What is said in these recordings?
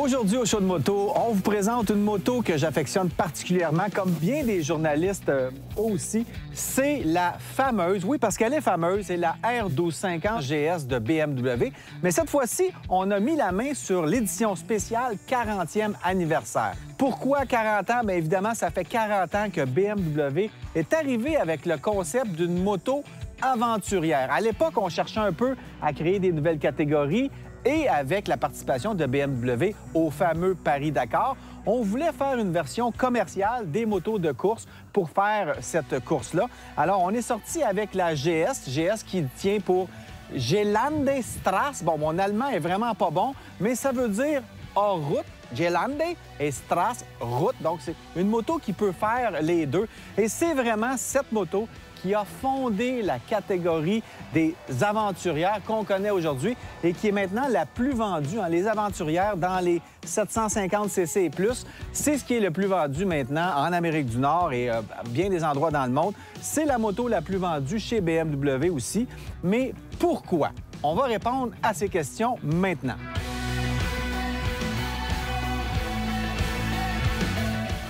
Aujourd'hui, au show de moto, on vous présente une moto que j'affectionne particulièrement, comme bien des journalistes aussi. C'est la fameuse, oui, parce qu'elle est fameuse, c'est la R1250 GS de BMW. Mais cette fois-ci, on a mis la main sur l'édition spéciale 40e anniversaire. Pourquoi 40 ans? Bien évidemment, ça fait 40 ans que BMW est arrivé avec le concept d'une moto aventurière. À l'époque, on cherchait un peu à créer des nouvelles catégories. Et avec la participation de BMW au fameux Paris-Dakar, on voulait faire une version commerciale des motos de course pour faire cette course-là. Alors, on est sorti avec la GS qui tient pour Gelandestrasse. Bon, mon allemand est vraiment pas bon, mais ça veut dire hors route. Gelande et Strasse, route. Donc, c'est une moto qui peut faire les deux. Et c'est vraiment cette moto qui a fondé la catégorie des aventurières qu'on connaît aujourd'hui et qui est maintenant la plus vendue. Les aventurières dans les 750 cc et plus, c'est ce qui est le plus vendu maintenant en Amérique du Nord et à bien des endroits dans le monde. C'est la moto la plus vendue chez BMW aussi. Mais pourquoi? On va répondre à ces questions maintenant.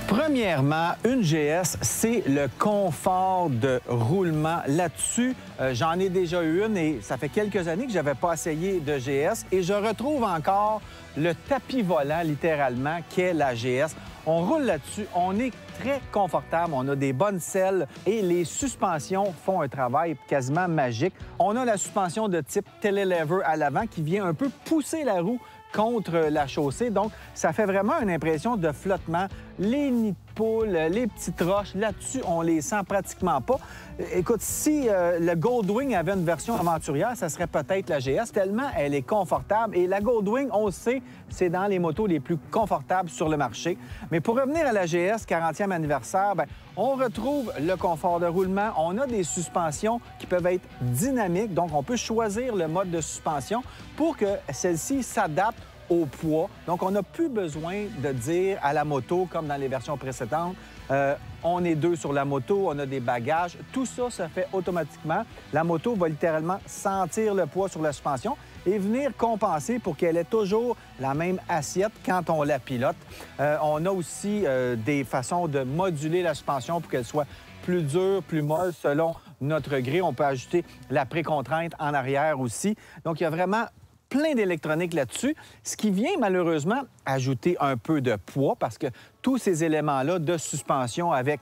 Premièrement, une GS, c'est le confort de roulement. Là-dessus, j'en ai déjà eu une et ça fait quelques années que je n'avais pas essayé de GS et je retrouve encore le tapis volant, littéralement, qu'est la GS. On roule là-dessus, on est très confortable, on a des bonnes selles et les suspensions font un travail quasiment magique. On a la suspension de type télélever à l'avant qui vient un peu pousser la roue contre la chaussée. Donc, ça fait vraiment une impression de flottement. Les nids de poule, les petites roches, là-dessus, on les sent pratiquement pas. Écoute, si le Goldwing avait une version aventurière, ça serait peut-être la GS, tellement elle est confortable. Et la Goldwing, on le sait, c'est dans les motos les plus confortables sur le marché. Mais pour revenir à la GS 40e anniversaire, bien, on retrouve le confort de roulement. On a des suspensions qui peuvent être dynamiques, donc on peut choisir le mode de suspension pour que celle-ci s'adapte au poids. Donc, on n'a plus besoin de dire à la moto, comme dans les versions précédentes, on est deux sur la moto, on a des bagages. Tout ça se fait automatiquement. La moto va littéralement sentir le poids sur la suspension et venir compenser pour qu'elle ait toujours la même assiette quand on la pilote. On a aussi des façons de moduler la suspension pour qu'elle soit plus dure, plus molle selon notre gré. On peut ajouter la précontrainte en arrière aussi. Donc, il y a vraiment plein d'électronique là-dessus, ce qui vient malheureusement ajouter un peu de poids parce que tous ces éléments-là de suspension avec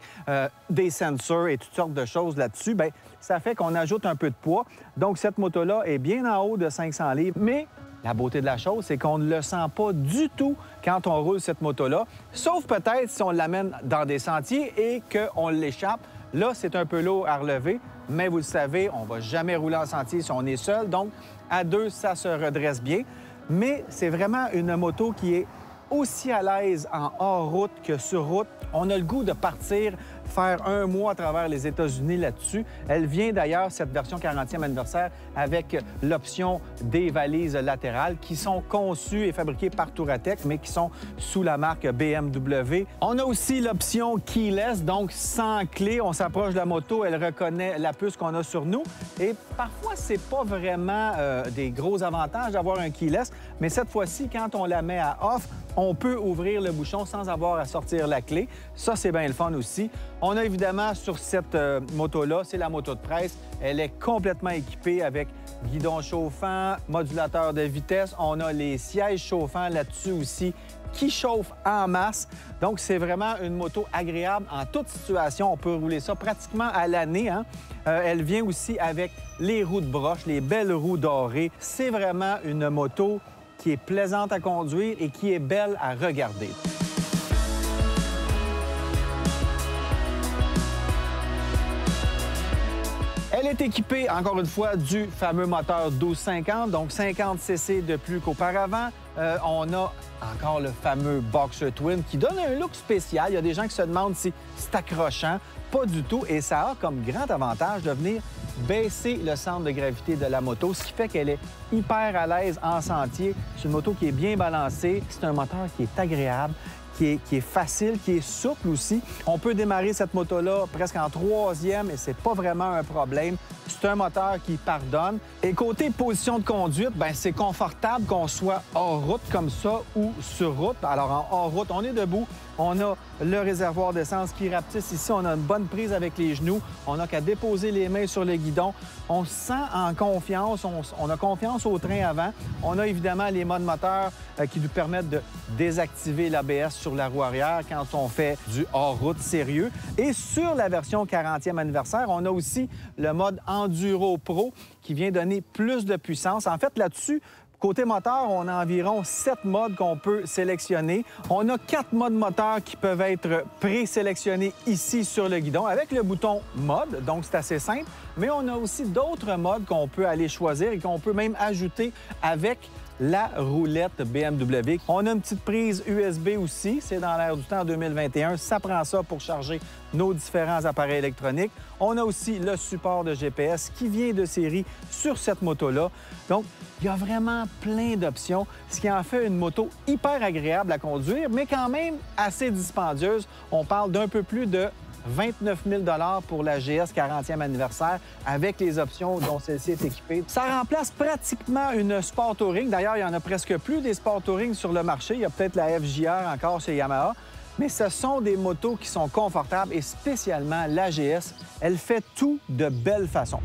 des sensors et toutes sortes de choses là-dessus, bien, ça fait qu'on ajoute un peu de poids. Donc, cette moto-là est bien en haut de 500 livres, mais la beauté de la chose, c'est qu'on ne le sent pas du tout quand on roule cette moto-là, sauf peut-être si on l'amène dans des sentiers et qu'on l'échappe. Là, c'est un peu lourd à relever, mais vous le savez, on ne va jamais rouler en sentier si on est seul. Donc, à deux, ça se redresse bien. Mais c'est vraiment une moto qui est aussi à l'aise en hors-route que sur route. On a le goût de partir, faire un mois à travers les États-Unis là-dessus. Elle vient d'ailleurs, cette version 40e anniversaire, avec l'option des valises latérales qui sont conçues et fabriquées par Touratech, mais qui sont sous la marque BMW. On a aussi l'option keyless, donc sans clé. On s'approche de la moto, elle reconnaît la puce qu'on a sur nous. Et parfois, c'est pas vraiment des gros avantages d'avoir un keyless, mais cette fois-ci, quand on la met à off, on peut ouvrir le bouchon sans avoir à sortir la clé. Ça, c'est bien le fun aussi. On a évidemment sur cette moto-là, c'est la moto de presse. Elle est complètement équipée avec guidon chauffant, modulateur de vitesse. On a les sièges chauffants là-dessus aussi qui chauffent en masse. Donc, c'est vraiment une moto agréable en toute situation. On peut rouler ça pratiquement à l'année. Elle vient aussi avec les roues de broche, les belles roues dorées. C'est vraiment une moto qui est plaisante à conduire et qui est belle à regarder. Elle est équipée, encore une fois, du fameux moteur 1250, donc 50 cc de plus qu'auparavant. On a encore le fameux Boxer Twin qui donne un look spécial. Il y a des gens qui se demandent si c'est accrochant. Pas du tout. Et ça a comme grand avantage de venir baisser le centre de gravité de la moto, ce qui fait qu'elle est hyper à l'aise en sentier. C'est une moto qui est bien balancée. C'est un moteur qui est agréable, qui est facile, qui est souple aussi. On peut démarrer cette moto-là presque en troisième et c'est pas vraiment un problème. C'est un moteur qui pardonne. Et côté position de conduite, bien, c'est confortable qu'on soit hors route comme ça ou sur route. Alors, en hors route, on est debout. On a le réservoir d'essence qui rapetisse ici. On a une bonne prise avec les genoux. On n'a qu'à déposer les mains sur le guidon. On se sent en confiance. On a confiance au train avant. On a évidemment les modes moteurs qui nous permettent de désactiver l'ABS sur la roue arrière quand on fait du hors-route sérieux. Et sur la version 40e anniversaire, on a aussi le mode Enduro Pro qui vient donner plus de puissance. En fait, là-dessus, côté moteur, on a environ 7 modes qu'on peut sélectionner. On a 4 modes moteurs qui peuvent être présélectionnés ici sur le guidon avec le bouton mode, donc c'est assez simple. Mais on a aussi d'autres modes qu'on peut aller choisir et qu'on peut même ajouter avec la roulette BMW. On a une petite prise USB aussi, c'est dans l'air du temps en 2021. Ça prend ça pour charger nos différents appareils électroniques. On a aussi le support de GPS qui vient de série sur cette moto-là. Donc, il y a vraiment plein d'options, ce qui en fait une moto hyper agréable à conduire, mais quand même assez dispendieuse. On parle d'un peu plus de 29 000 $ pour la GS 40e anniversaire avec les options dont celle-ci est équipée. Ça remplace pratiquement une Sport Touring. D'ailleurs, il y en a presque plus des Sport Touring sur le marché. Il y a peut-être la FJR encore chez Yamaha. Mais ce sont des motos qui sont confortables et spécialement la GS. Elle fait tout de belle façon.